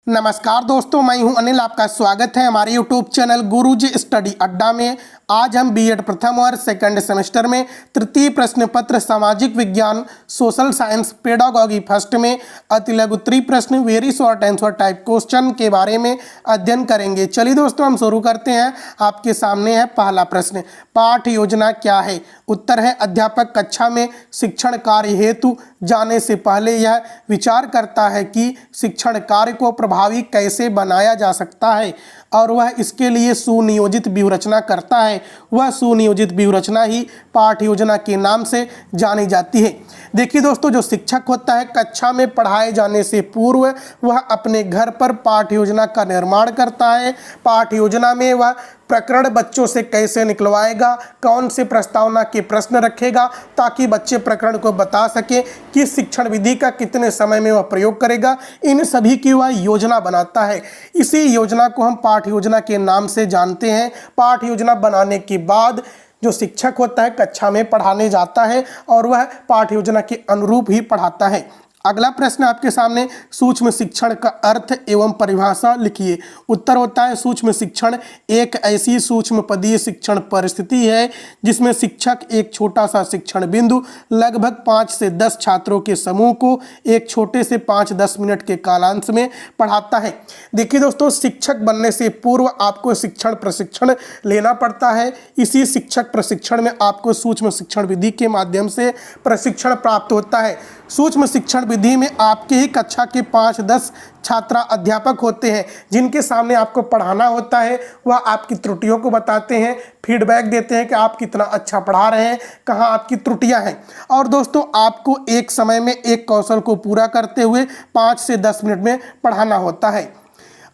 नमस्कार दोस्तों, मैं हूं अनिल। आपका स्वागत है हमारे यूट्यूब चैनल गुरुजी स्टडी अड्डा में। आज हम बीएड प्रथम और सेकंड सेमेस्टर में तृतीय प्रश्न पत्र सामाजिक विज्ञान सोशल साइंस पेडागॉजी फर्स्ट में अति लघु प्रश्न very short answer type question के बारे में अध्ययन करेंगे। चलिए दोस्तों, हम शुरू करते हैं। आपके सामने है पहला प्रश्न, पाठ योजना क्या है? उत्तर है अध्यापक कक्षा में शिक्षण कार्य हेतु जाने से पहले यह विचार करता है कि शिक्षण कार्य को प्रभावी कैसे बनाया जा सकता है और वह इसके लिए सुनियोजित व्यूहरचना करता है। वह सुनियोजित व्यूहरचना ही पाठ योजना के नाम से जानी जाती है। देखिए दोस्तों, जो शिक्षक होता है कक्षा में पढ़ाए जाने से पूर्व वह अपने घर पर पाठ योजना का निर्माण करता है। पाठ योजना में वह प्रकरण बच्चों से कैसे निकलवाएगा, कौन से प्रस्तावना के प्रश्न रखेगा ताकि बच्चे प्रकरण को बता सके, किस शिक्षण विधि का कितने समय में वह प्रयोग करेगा, इन सभी की वह योजना बनाता है। इसी योजना को हम पाठ योजना के नाम से जानते हैं। पाठ योजना बनाने के बाद जो शिक्षक होता है कक्षा में पढ़ाने जाता है और वह पाठ योजना के अनुरूप ही पढ़ाता है। अगला प्रश्न आपके सामने, सूक्ष्म शिक्षण का अर्थ एवं परिभाषा लिखिए। उत्तर होता है सूक्ष्म शिक्षण एक ऐसी सूक्ष्म पदीय शिक्षण परिस्थिति है जिसमें शिक्षक एक छोटा सा शिक्षण बिंदु लगभग 5 से 10 छात्रों के समूह को एक छोटे से 5-10 मिनट के कालांश में पढ़ाता है। देखिए दोस्तों, शिक्षक बनने से पूर्व आपको शिक्षण प्रशिक्षण लेना पड़ता है। इसी शिक्षक प्रशिक्षण में आपको सूक्ष्म शिक्षण विधि के माध्यम से प्रशिक्षण प्राप्त होता है। सूक्ष्म शिक्षण विधि में आपके ही कक्षा के 5-10 छात्र अध्यापक होते हैं जिनके सामने आपको पढ़ाना होता है। वह आपकी त्रुटियों को बताते हैं, फीडबैक देते हैं कि आप कितना अच्छा पढ़ा रहे हैं, कहाँ आपकी त्रुटियां हैं। और दोस्तों, आपको एक समय में एक कौशल को पूरा करते हुए 5 से 10 मिनट में पढ़ाना होता है।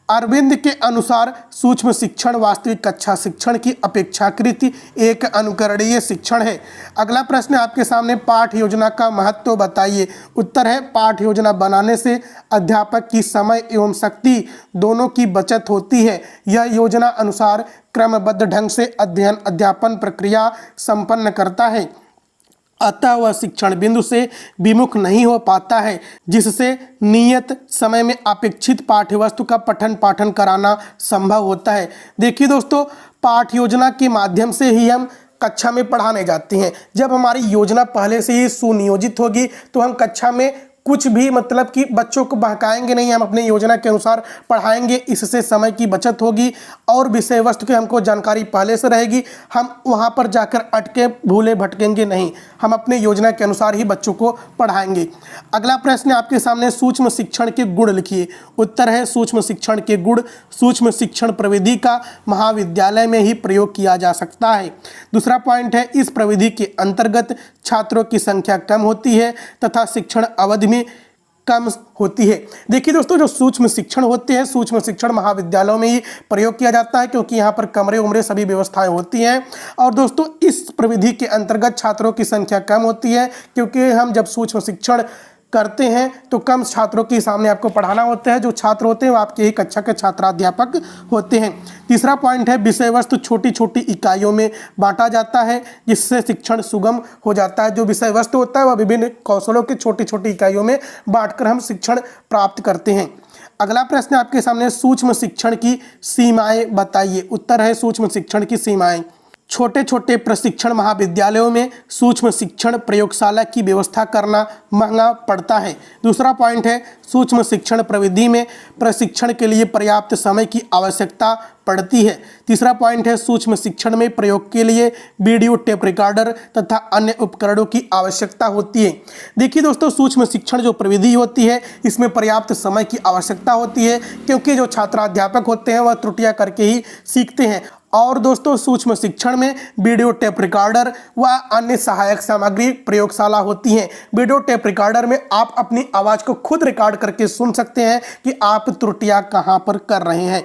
अरविंद के अनुसार सूक्ष्म शिक्षण वास्तविक कक्षा शिक्षण की अपेक्षाकृत एक अनुकरणीय शिक्षण है। अगला प्रश्न आपके सामने, पाठ योजना का महत्व बताइए। उत्तर है पाठ योजना बनाने से अध्यापक की समय एवं शक्ति दोनों की बचत होती है। यह योजना अनुसार क्रमबद्ध ढंग से अध्ययन अध्यापन प्रक्रिया संपन्न करता है, अतः वह शिक्षण बिंदु से विमुख नहीं हो पाता है, जिससे नियत समय में अपेक्षित पाठ्य वस्तु का पठन पाठन कराना संभव होता है। देखिए दोस्तों, पाठ योजना के माध्यम से ही हम कक्षा में पढ़ाने जाते हैं। जब हमारी योजना पहले से ही सुनियोजित होगी तो हम कक्षा में कुछ भी मतलब कि बच्चों को बहकाएंगे नहीं, हम अपनी योजना के अनुसार पढ़ाएंगे। इससे समय की बचत होगी और विषय वस्तु की हमको जानकारी पहले से रहेगी। हम वहाँ पर जाकर अटके भूले भटकेंगे नहीं, हम अपने योजना के अनुसार ही बच्चों को पढ़ाएंगे। अगला प्रश्न आपके सामने, सूक्ष्म शिक्षण के गुण लिखिए। उत्तर है सूक्ष्म शिक्षण के गुण, सूक्ष्म शिक्षण प्रविधि का महाविद्यालय में ही प्रयोग किया जा सकता है। दूसरा पॉइंट है, इस प्रविधि के अंतर्गत छात्रों की संख्या कम होती है तथा शिक्षण अवधि में कम होती है। देखिए दोस्तों, जो सूक्ष्म शिक्षण होते हैं, सूक्ष्म शिक्षण महाविद्यालयों में ही प्रयोग किया जाता है क्योंकि यहाँ पर कमरे उमरे सभी व्यवस्थाएं होती हैं। और दोस्तों, इस प्रविधि के अंतर्गत छात्रों की संख्या कम होती है क्योंकि हम जब सूक्ष्म शिक्षण करते हैं तो कम छात्रों के सामने आपको पढ़ाना होता है। जो छात्र होते हैं वो आपके ही कक्षा के छात्राध्यापक होते हैं। तीसरा पॉइंट है, विषय वस्तु छोटी छोटी इकाइयों में बांटा जाता है जिससे शिक्षण सुगम हो जाता है। जो विषय वस्तु होता है वह विभिन्न कौशलों के छोटी छोटी इकाइयों में बांटकर हम शिक्षण प्राप्त करते हैं। अगला प्रश्न आपके सामने, सूक्ष्म शिक्षण की सीमाएं बताइए। उत्तर है सूक्ष्म शिक्षण की सीमाएं, छोटे छोटे प्रशिक्षण महाविद्यालयों में सूक्ष्म शिक्षण प्रयोगशाला की व्यवस्था करना महंगा पड़ता है। दूसरा पॉइंट है, सूक्ष्म शिक्षण प्रविधि में प्रशिक्षण के लिए पर्याप्त समय की आवश्यकता पड़ती है। तीसरा पॉइंट है, सूक्ष्म शिक्षण में प्रयोग के लिए वीडियो टेप रिकॉर्डर तथा अन्य उपकरणों की आवश्यकता होती है। देखिए दोस्तों, सूक्ष्म शिक्षण जो प्रविधि होती है इसमें पर्याप्त समय की आवश्यकता होती है क्योंकि जो छात्राध्यापक होते हैं वह त्रुटियां करके ही सीखते हैं। और दोस्तों, सूक्ष्म शिक्षण में वीडियो टेप रिकॉर्डर व अन्य सहायक सामग्री प्रयोगशाला होती हैं। वीडियो टेप रिकॉर्डर में आप अपनी आवाज़ को खुद रिकॉर्ड करके सुन सकते हैं कि आप त्रुटियां कहां पर कर रहे हैं।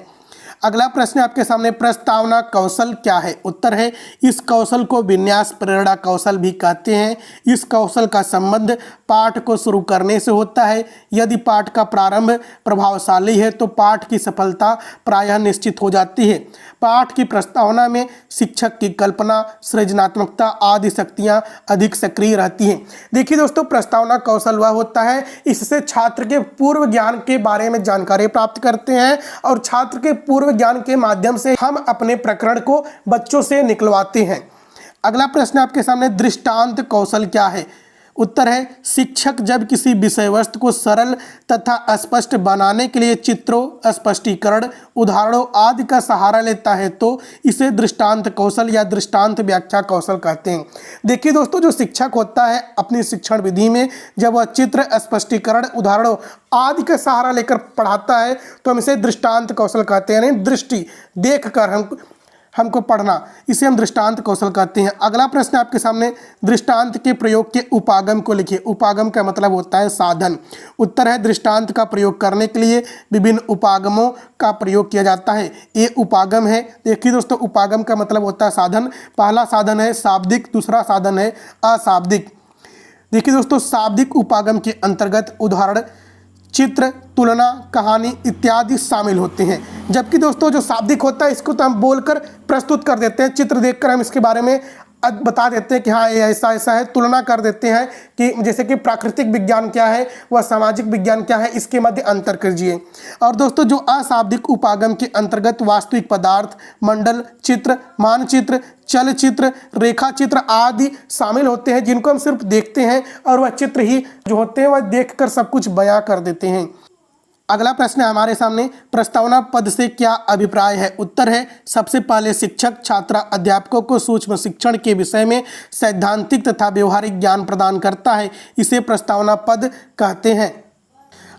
अगला प्रश्न आपके सामने, प्रस्तावना कौशल क्या है? उत्तर है, इस कौशल को विन्यास प्रेरणा कौशल भी कहते हैं। इस कौशल का संबंध पाठ को शुरू करने से होता है। यदि पाठ का प्रारंभ प्रभावशाली है तो पाठ की सफलता प्रायः निश्चित हो जाती है। पाठ की प्रस्तावना में शिक्षक की कल्पना, सृजनात्मकता आदि शक्तियाँ अधिक सक्रिय रहती हैं। देखिए दोस्तों, प्रस्तावना कौशल वह होता है, इससे छात्र के पूर्व ज्ञान के बारे में जानकारी प्राप्त करते हैं और छात्र के पूर्व ज्ञान के माध्यम से हम अपने प्रकरण को बच्चों से निकलवाते हैं। अगला प्रश्न आपके सामने, दृष्टांत कौशल क्या है? उत्तर है, शिक्षक जब किसी विषय वस्तु को सरल तथा स्पष्ट बनाने के लिए चित्रों, स्पष्टीकरण, उदाहरणों आदि का सहारा लेता है तो इसे दृष्टांत कौशल या दृष्टांत व्याख्या कौशल कहते हैं। देखिए दोस्तों, जो शिक्षक होता है अपनी शिक्षण विधि में जब वह चित्र, स्पष्टीकरण, उदाहरणों आदि का सहारा लेकर पढ़ाता है तो हम इसे दृष्टांत कौशल कहते हैं। यानी दृष्टि देखकर हमको पढ़ना, इसे हम दृष्टांत कौशल कहते हैं। अगला प्रश्न आपके सामने, दृष्टांत के प्रयोग के उपागम को लिखिए। उपागम का मतलब होता है साधन। उत्तर है, दृष्टांत का प्रयोग करने के लिए विभिन्न उपागमों का प्रयोग किया जाता है। ये उपागम है। देखिए दोस्तों, उपागम का मतलब होता है साधन। पहला साधन है शाब्दिक, दूसरा साधन है अशाब्दिक। देखिए दोस्तों, शाब्दिक उपागम के अंतर्गत उदाहरण, चित्र, तुलना, कहानी इत्यादि शामिल होते हैं। जबकि दोस्तों जो शाब्दिक होता है इसको तो हम बोलकर प्रस्तुत कर देते हैं, चित्र देखकर हम इसके बारे में बता देते हैं कि हाँ ये ऐसा ऐसा है। तुलना कर देते हैं कि जैसे कि प्राकृतिक विज्ञान क्या है व सामाजिक विज्ञान क्या है, इसके मध्य अंतर कीजिए। और दोस्तों जो अशाब्दिक उपागम के अंतर्गत वास्तविक पदार्थ, मंडल, चित्र, मानचित्र, चलचित्र, रेखा चित्र आदि शामिल होते हैं, जिनको हम सिर्फ देखते हैं और वह चित्र ही जो होते हैं वह देखकर सब कुछ बयां कर देते हैं। अगला प्रश्न है हमारे सामने, प्रस्तावना पद से क्या अभिप्राय है? उत्तर है, सबसे पहले शिक्षक छात्र अध्यापकों को सूक्ष्म शिक्षण के विषय में सैद्धांतिक तथा व्यवहारिक ज्ञान प्रदान करता है। इसे प्रस्तावना पद कहते हैं।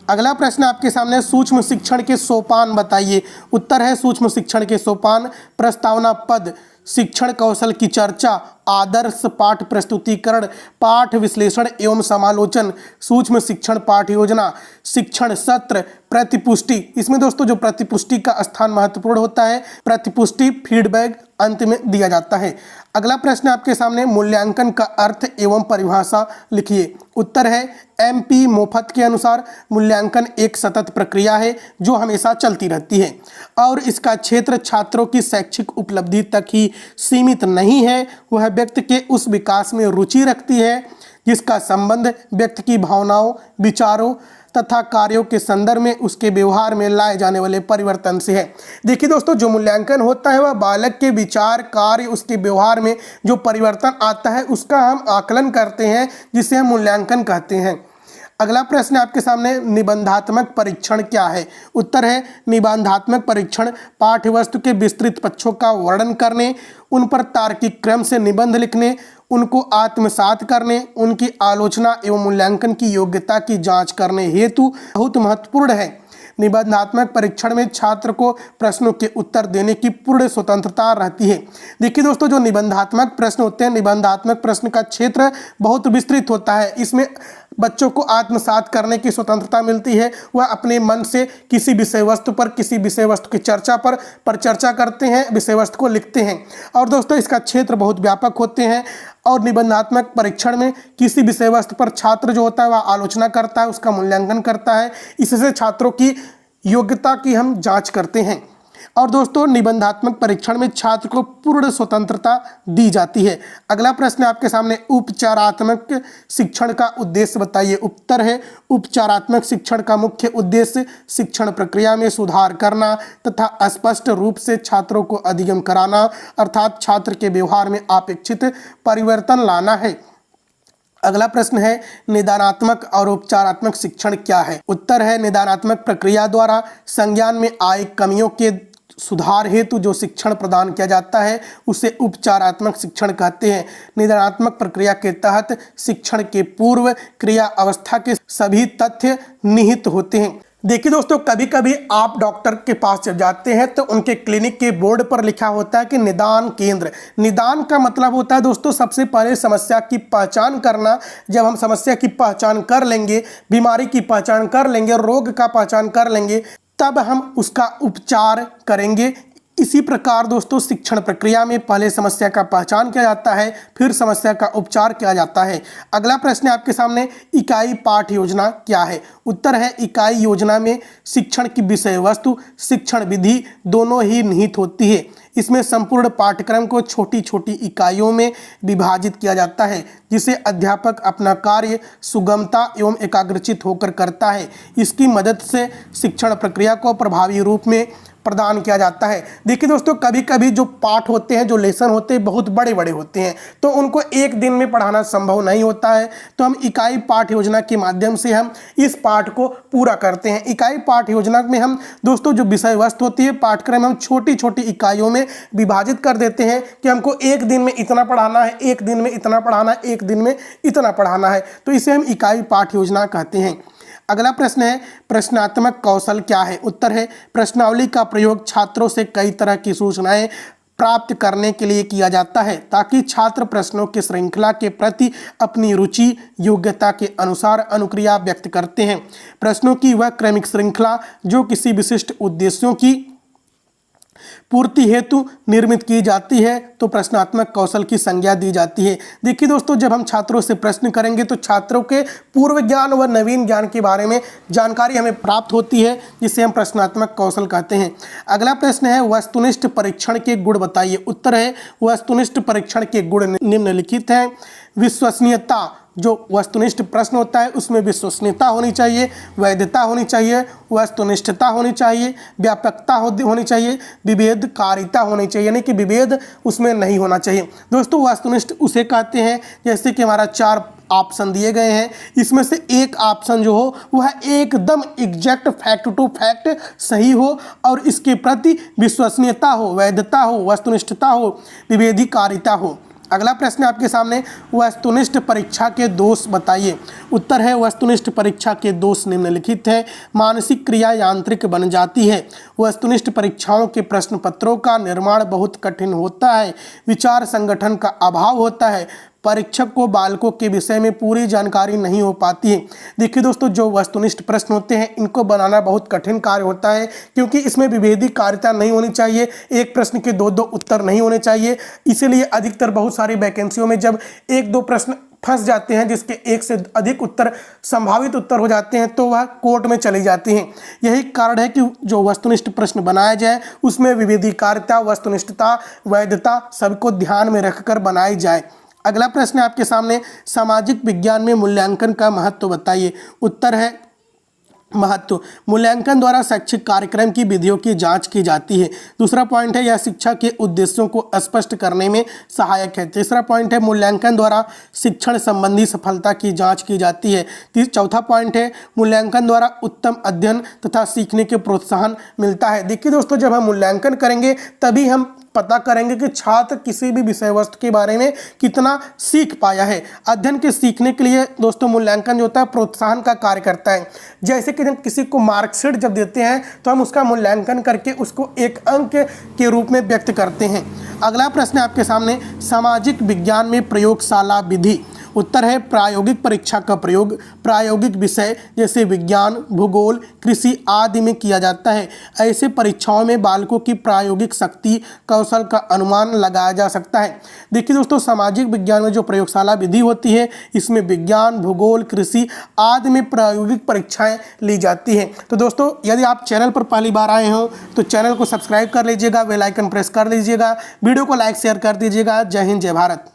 अगला प्रश्न आपके सामने, सूक्ष्म शिक्षण के सोपान बताइए। उत्तर है, सूक्ष्म शिक्षण के सोपान प्रस्तावना पद, शिक्षण कौशल की चर्चा, आदर्श पाठ प्रस्तुतिकरण, पाठ विश्लेषण एवं समालोचन, सूक्ष्म शिक्षण पाठ योजना, शिक्षण सत्र, प्रतिपुष्टि। इसमें दोस्तों जो प्रतिपुष्टि का स्थान महत्वपूर्ण होता है, प्रतिपुष्टि फीडबैक अंत में दिया जाता है। अगला प्रश्न आपके सामने, मूल्यांकन का अर्थ एवं परिभाषा लिखिए। उत्तर है, MP मोफत के अनुसार मूल्यांकन एक सतत प्रक्रिया है जो हमेशा चलती रहती है और इसका क्षेत्र छात्रों की शैक्षिक उपलब्धि तक ही सीमित नहीं है। वह व्यक्ति के उस विकास में रुचि रखती है जिसका संबंध व्यक्ति की भावनाओं, विचारों तथा कार्यों के संदर्भ में उसके व्यवहार में लाए जाने वाले परिवर्तन से है। देखिए दोस्तों, जो मूल्यांकन होता है वह बालक के विचार, कार्य, उसके व्यवहार में जो परिवर्तन आता है उसका हम आकलन करते हैं, जिसे हम मूल्यांकन कहते हैं। अगला प्रश्न आपके सामने, निबंधात्मक परीक्षण क्या है? उत्तर है, निबंधात्मक परीक्षण पाठ्यवस्तु के विस्तृत पक्षों का वर्णन करने, उन पर तार्किक क्रम से निबंध लिखने, उनको आत्मसात करने, उनकी आलोचना एवं मूल्यांकन की योग्यता की जांच करने हेतु बहुत महत्वपूर्ण है। निबंधात्मक परीक्षण में छात्र को प्रश्नों के उत्तर देने की पूर्ण स्वतंत्रता रहती है। देखिए दोस्तों, जो निबंधात्मक प्रश्न होते हैं, निबंधात्मक प्रश्न का क्षेत्र बहुत विस्तृत होता है। इसमें बच्चों को आत्मसात करने की स्वतंत्रता मिलती है। वह अपने मन से किसी विषय वस्तु पर, किसी विषय वस्तु की चर्चा पर चर्चा करते हैं, विषय वस्तु को लिखते हैं। और दोस्तों इसका क्षेत्र बहुत व्यापक होते हैं और निबंधात्मक परीक्षण में किसी विषय वस्तु पर छात्र जो होता है वह आलोचना करता है, उसका मूल्यांकन करता है। इससे छात्रों की योग्यता की हम जांच करते हैं। और दोस्तों निबंधात्मक परीक्षण में छात्र को पूर्ण स्वतंत्रता दी जाती है। अगला प्रश्न आपके सामने, उपचारात्मक शिक्षण का उद्देश्य बताइए। उत्तर है, उपचारात्मक शिक्षण का मुख्य उद्देश्य शिक्षण प्रक्रिया में सुधार करना तथा स्पष्ट रूप से छात्रों को अधिगम कराना, अर्थात छात्र के व्यवहार में अपेक्षित परिवर्तन लाना है। अगला प्रश्न है, निदानात्मक और उपचारात्मक शिक्षण क्या है? उत्तर है, निदानात्मक प्रक्रिया द्वारा संज्ञान में आए कमियों के सुधार हेतु जो शिक्षण प्रदान किया जाता है उसे उपचारात्मक शिक्षण कहते हैं। निदानात्मक प्रक्रिया के तहत शिक्षण के पूर्व क्रिया अवस्था के सभी तथ्य निहित होते हैं। देखिए दोस्तों, कभी कभी आप डॉक्टर के पास जब जाते हैं तो उनके क्लिनिक के बोर्ड पर लिखा होता है कि निदान केंद्र। निदान का मतलब होता है दोस्तों सबसे पहले समस्या की पहचान करना। जब हम समस्या की पहचान कर लेंगे, बीमारी की पहचान कर लेंगे, रोग का पहचान कर लेंगे, तब हम उसका उपचार करेंगे। इसी प्रकार दोस्तों शिक्षण प्रक्रिया में पहले समस्या का पहचान किया जाता है, फिर समस्या का उपचार किया जाता है। अगला प्रश्न है आपके सामने, इकाई पाठ योजना क्या है? उत्तर है इकाई योजना में शिक्षण की विषय वस्तु, शिक्षण विधि दोनों ही निहित होती है। इसमें संपूर्ण पाठ्यक्रम को छोटी छोटी इकाइयों में विभाजित किया जाता है, जिसे अध्यापक अपना कार्य सुगमता एवं एकाग्रचित होकर करता है। इसकी मदद से शिक्षण प्रक्रिया को प्रभावी रूप में प्रदान किया जाता है। देखिए दोस्तों, कभी कभी जो पाठ होते हैं, जो लेसन होते हैं, बहुत बड़े बड़े होते हैं, तो उनको एक दिन में पढ़ाना संभव नहीं होता है। तो हम इकाई पाठ योजना के माध्यम से हम इस पाठ को पूरा करते हैं। इकाई पाठ योजना में हम दोस्तों जो विषय वस्तु होती है, पाठ्यक्रम हम छोटी छोटी इकाइयों में विभाजित कर देते हैं कि हमको एक दिन में इतना पढ़ाना है, एक दिन में इतना पढ़ाना है, एक दिन में इतना पढ़ाना है। तो इसे हम इकाई पाठ योजना कहते हैं। अगला प्रश्न है, प्रश्नात्मक कौशल क्या है? उत्तर है प्रश्नावली का प्रयोग छात्रों से कई तरह की सूचनाएं प्राप्त करने के लिए किया जाता है, ताकि छात्र प्रश्नों की श्रृंखला के प्रति अपनी रुचि योग्यता के अनुसार अनुक्रिया व्यक्त करते हैं। प्रश्नों की वह क्रमिक श्रृंखला जो किसी विशिष्ट उद्देश्यों की पूर्ति हेतु निर्मित की जाती है, तो प्रश्नात्मक कौशल की संज्ञा दी जाती है। देखिए दोस्तों, जब हम छात्रों से प्रश्न करेंगे तो छात्रों के पूर्व ज्ञान व नवीन ज्ञान के बारे में जानकारी हमें प्राप्त होती है, जिसे हम प्रश्नात्मक कौशल कहते हैं। अगला प्रश्न है, वस्तुनिष्ठ परीक्षण के गुण बताइए। उत्तर है वस्तुनिष्ठ परीक्षण के गुण निम्नलिखित हैं। विश्वसनीयता, जो वस्तुनिष्ठ प्रश्न होता है उसमें विश्वसनीयता होनी चाहिए, वैधता होनी चाहिए, वस्तुनिष्ठता होनी चाहिए, व्यापकता होनी चाहिए, विभेदकारिता होनी चाहिए, यानी कि विभेद उसमें नहीं होना चाहिए। दोस्तों वस्तुनिष्ठ उसे कहते हैं जैसे कि हमारा 4 ऑप्शन दिए गए हैं, इसमें से एक ऑप्शन जो हो वह एकदम एग्जैक्ट फैक्ट टू फैक्ट सही हो और इसके प्रति विश्वसनीयता हो, वैधता हो, वस्तुनिष्ठता हो, विभेदकारिता हो। अगला प्रश्न आपके सामने, वस्तुनिष्ठ परीक्षा के दोष बताइए। उत्तर है वस्तुनिष्ठ परीक्षा के दोष निम्नलिखित है। मानसिक क्रिया यांत्रिक बन जाती है। वस्तुनिष्ठ परीक्षाओं के प्रश्न पत्रों का निर्माण बहुत कठिन होता है। विचार संगठन का अभाव होता है। परीक्षक को बालकों के विषय में पूरी जानकारी नहीं हो पाती है। देखिए दोस्तों, जो वस्तुनिष्ठ प्रश्न होते हैं इनको बनाना बहुत कठिन कार्य होता है, क्योंकि इसमें विभेदकारिता नहीं होनी चाहिए, एक प्रश्न के 2-2 उत्तर नहीं होने चाहिए। इसीलिए अधिकतर बहुत सारी वैकेंसियों में जब 1-2 प्रश्न फंस जाते हैं, जिसके एक से अधिक उत्तर संभावित उत्तर हो जाते हैं, तो वह कोर्ट में चली जाती हैं। यही कारण है कि जो वस्तुनिष्ठ प्रश्न बनाया जाए उसमें विभेदकारिता, वस्तुनिष्ठता, वैधता सबको ध्यान में रखकर बनाई जाए। अगला प्रश्न है आपके सामने, सामाजिक विज्ञान में मूल्यांकन का महत्व बताइए। उत्तर है महत्व, मूल्यांकन द्वारा शैक्षिक कार्यक्रम की विधियों की जांच की जाती है। दूसरा पॉइंट है यह शिक्षा के उद्देश्यों को स्पष्ट करने में सहायक है। तीसरा पॉइंट है मूल्यांकन द्वारा शिक्षण संबंधी सफलता की जांच की जाती है। चौथा पॉइंट है मूल्यांकन द्वारा उत्तम अध्ययन तथा सीखने के प्रोत्साहन मिलता है। देखिए दोस्तों, जब हम मूल्यांकन करेंगे तभी हम पता करेंगे कि छात्र किसी भी विषय वस्तु के बारे में कितना सीख पाया है। अध्ययन के सीखने के लिए दोस्तों मूल्यांकन जो होता है प्रोत्साहन का कार्य करता है। जैसे कि जब किसी को मार्कशीट जब देते हैं तो हम उसका मूल्यांकन करके उसको 1 अंक के रूप में व्यक्त करते हैं। अगला प्रश्न है आपके सामने, सामाजिक विज्ञान में प्रयोगशाला विधि। उत्तर है प्रायोगिक परीक्षा का प्रयोग प्रायोगिक विषय जैसे विज्ञान, भूगोल, कृषि आदि में किया जाता है। ऐसे परीक्षाओं में बालकों की प्रायोगिक शक्ति, कौशल का अनुमान लगाया जा सकता है। देखिए दोस्तों, सामाजिक विज्ञान में जो प्रयोगशाला विधि होती है इसमें विज्ञान, भूगोल, कृषि आदि में प्रायोगिक परीक्षाएं ली जाती हैं। तो दोस्तों, यदि आप चैनल पर पहली बार आए हो तो चैनल को सब्सक्राइब कर लीजिएगा, बेल आइकन प्रेस कर लीजिएगा, वीडियो को लाइक शेयर कर दीजिएगा। जय हिंद, जय भारत।